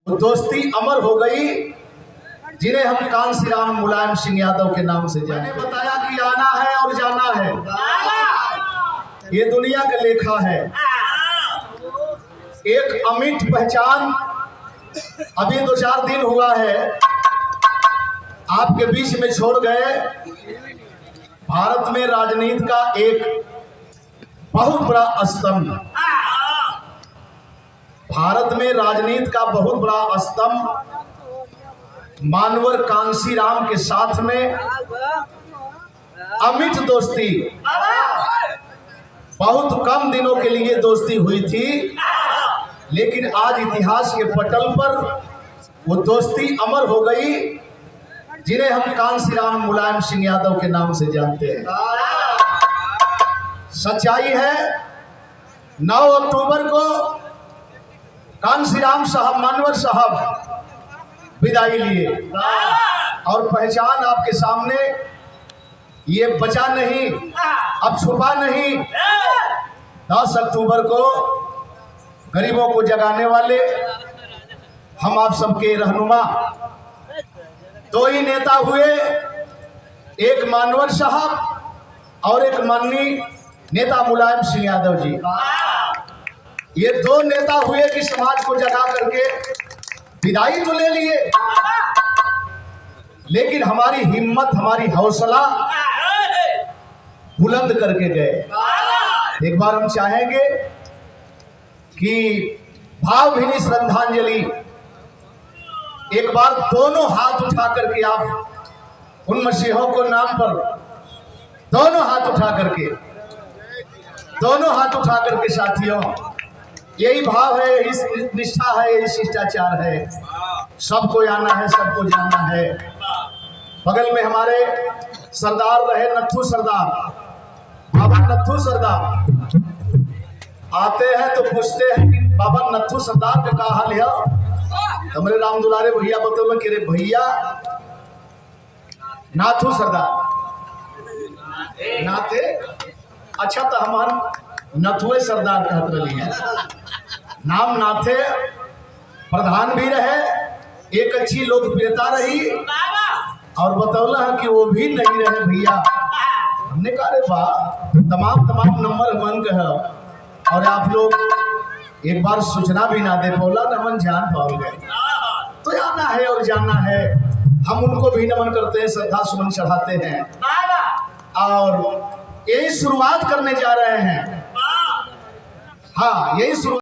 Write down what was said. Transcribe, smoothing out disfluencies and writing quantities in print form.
दोस्ती अमर हो गई जिन्हें हम कांसी राम मुलायम सिंह यादव के नाम से जाने। मैंने बताया कि आना है और जाना है, ये दुनिया का लेखा है। एक अमिट पहचान अभी 2-4 दिन हुआ है आपके बीच में छोड़ गए। भारत में राजनीति का एक बहुत बड़ा स्तंभ, भारत में राजनीति का बहुत बड़ा स्तंभ मानवर कांसी राम के साथ में अमिट दोस्ती, बहुत कम दिनों के लिए दोस्ती हुई थी, लेकिन आज इतिहास के पटल पर वो दोस्ती अमर हो गई जिन्हें हम कांसी राम मुलायम सिंह यादव के नाम से जानते हैं। सच्चाई है 9 अक्टूबर को कांसी राम साहब मानवर साहब विदाई लिए और पहचान आपके सामने ये बचा नहीं, अब छुपा नहीं। 10 अक्टूबर को गरीबों को जगाने वाले हम आप सबके रहनुमा 2 ही नेता हुए, एक मानवर साहब और एक माननीय नेता मुलायम सिंह यादव जी। ये 2 नेता हुए कि समाज को जगा करके विदाई तो ले लिए, लेकिन हमारी हिम्मत, हमारी हौसला बुलंद करके गए। एक बार हम चाहेंगे कि भावभीनी श्रद्धांजलि एक बार दोनों हाथ उठा करके आप उन मसीहों को नाम पर दोनों हाथ उठा करके साथियों, यही भाव है, यही निष्ठा है, यही शिष्टाचार है। सबको आना है, सबको जाना है। बगल में हमारे सरदार रहे नत्थू सरदार, बाबा नत्थू सरदार आते हैं तो पूछते हैं कि बाबा नत्थू सरदार का क्या हाल है। हमारे राम दुलारे भैया बतौल कि रे भैया नाथू सरदार नाते, अच्छा तो हमारे नथुए सरदार कहत रही है। नाम नाथे, प्रधान भी रहे, एक अच्छी लोकप्रियता रही और बतौला है कि वो भी नहीं रहे भैया। हमने कहा रे वाह, तमाम नंबर मन का है और आप लोग एक बार सूचना भी ना दे बोला न हम जान पाओ गए। तो आना है और जाना है, हम उनको भी नमन करते हैं, श्रद्धा सुमन चढ़ाते हैं और यही शुरुआत करने जा रहे हैं। हाँ, यही शुरुआत